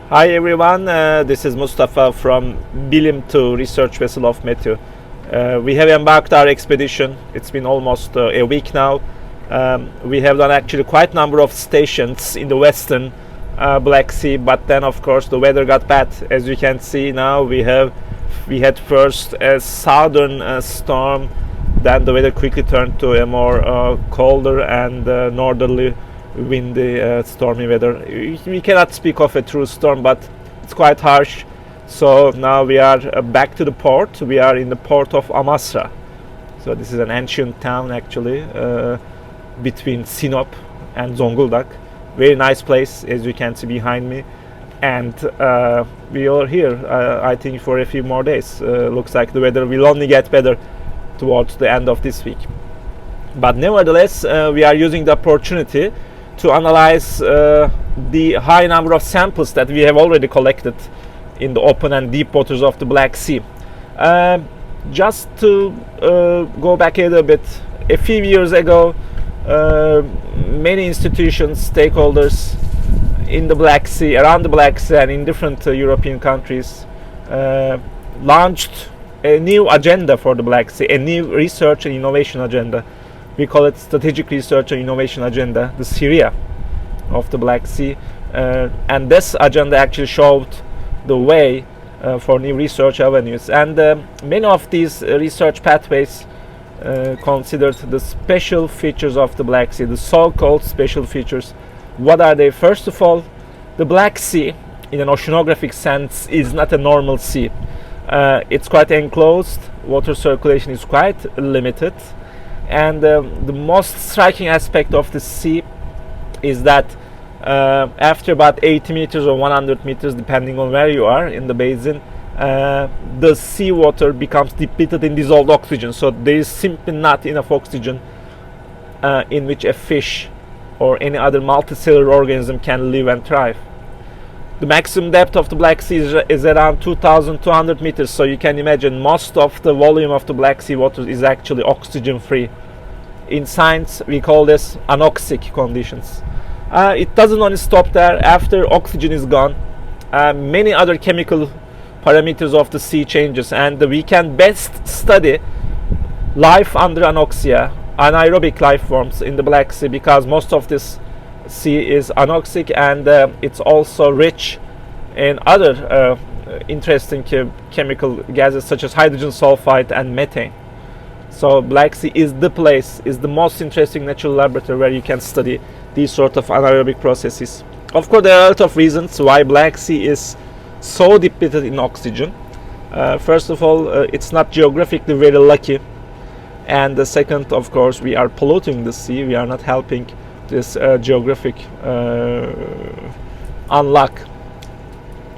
Hi everyone, this is Mustafa from Bilim 2 research vessel of METU. We have embarked our expedition. It's been almost a week now. We have done actually quite a number of stations in the western Black Sea, but then of course the weather got bad. As you can see now, we had first a southern storm, then the weather quickly turned to a more colder and northerly windy, stormy weather. We cannot speak of a true storm, but it's quite harsh. So now we are back to the port. We are in the port of Amasra. So this is an ancient town actually, between Sinop and Zonguldak. Very nice place, as you can see behind me. And we are here, I think, for a few more days. Looks like the weather will only get better towards the end of this week. But nevertheless, we are using the opportunity to analyze the high number of samples that we have already collected in the open and deep waters of the Black Sea. Just to go back a little bit, a few years ago, many institutions, stakeholders in the Black Sea, around the Black Sea and in different European countries launched a new agenda for the Black Sea, a new research and innovation agenda. We call it Strategic Research and Innovation Agenda, the Syria of the Black Sea. And this agenda actually showed the way for new research avenues. And many of these research pathways considered the special features of the Black Sea, the so-called special features. What are they? First of all, the Black Sea, in an oceanographic sense, is not a normal sea. It's quite enclosed, water circulation is quite limited. And the most striking aspect of the sea is that after about 80 meters or 100 meters, depending on where you are in the basin, the seawater becomes depleted in dissolved oxygen. So there is simply not enough oxygen in which a fish or any other multicellular organism can live and thrive. The maximum depth of the Black Sea is around 2,200 meters, so you can imagine most of the volume of the Black Sea water is actually oxygen free. In science, we call this anoxic conditions. It doesn't only stop there. After oxygen is gone, many other chemical parameters of the sea changes, and we can best study life under anoxia, anaerobic life forms in the Black Sea, because most of this sea is anoxic, and it's also rich in other interesting chemical gases such as hydrogen sulfide and methane. So Black Sea is the place, is the most interesting natural laboratory where you can study these sort of anaerobic processes. Of course, there are a lot of reasons why Black Sea is so depleted in oxygen. First of all, it's not geographically very lucky, and the second, of course, we are polluting the sea. We are not helping this geographic unlock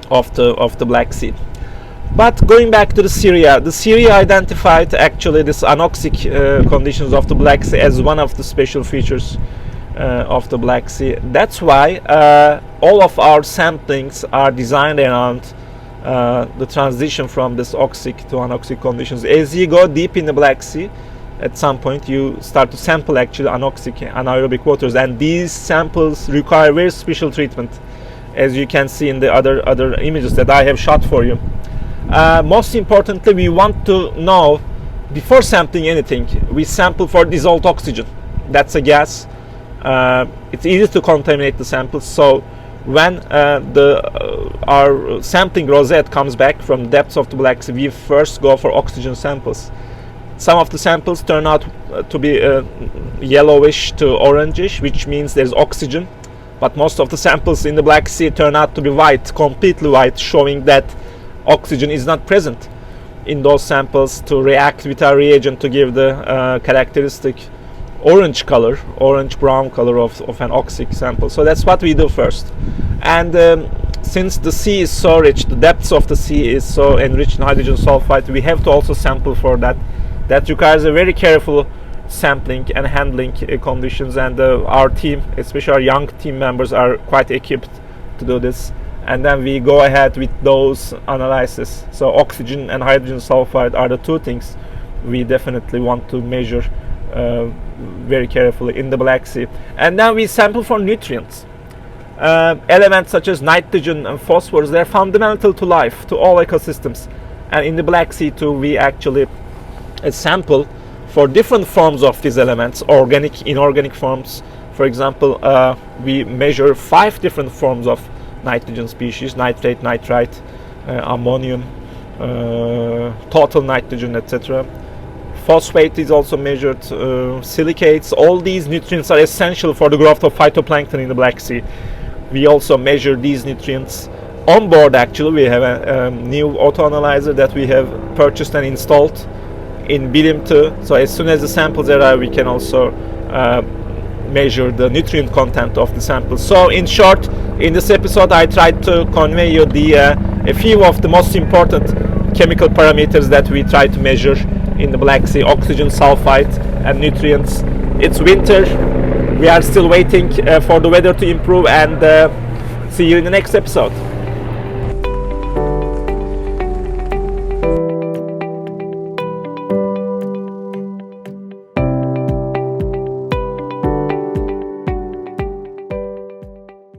of the Black Sea. But going back to the Syria identified actually this anoxic conditions of the Black Sea as one of the special features of the Black Sea. That's why all of our samplings are designed around the transition from this oxic to anoxic conditions. As you go deep in the Black Sea, at some point you start to sample actually anoxic anaerobic waters, and these samples require very special treatment, as you can see in the other images that I have shot for you. Most importantly, we want to know, before sampling anything, we sample for dissolved oxygen. That's a gas. It's easy to contaminate the samples, so when our sampling rosette comes back from the depths of the Black Sea, we first go for oxygen samples. Some of the samples turn out to be yellowish to orangish, which means there's oxygen, but most of the samples in the Black Sea turn out to be white, completely white, showing that oxygen is not present in those samples to react with our reagent to give the characteristic orange color, orange-brown color of an oxic sample. So that's what we do first. And since the sea is so rich, the depths of the sea is so enriched in hydrogen sulfide, we have to also sample for that. That requires a very careful sampling and handling conditions, and our team, especially our young team members, are quite equipped to do this. And then we go ahead with those analyses. So oxygen and hydrogen sulfide are the two things we definitely want to measure very carefully in the Black Sea. And then we sample for nutrients. Elements such as nitrogen and phosphorus, they're fundamental to life, to all ecosystems. And in the Black Sea too, we actually sample for different forms of these elements, organic, inorganic forms. For example, we measure 5 different forms of nitrogen species: nitrate, nitrite, ammonium, total nitrogen, etc. Phosphate is also measured, silicates. All these nutrients are essential for the growth of phytoplankton in the Black Sea. We also measure these nutrients on board. Actually, we have a new auto analyzer that we have purchased and installed in Bilim 2. So as soon as the samples arrive, we can also measure the nutrient content of the samples. So in short, in this episode I tried to convey you a few of the most important chemical parameters that we try to measure in the Black Sea: oxygen, sulfite, and nutrients. It's winter. We are still waiting for the weather to improve, and see you in the next episode.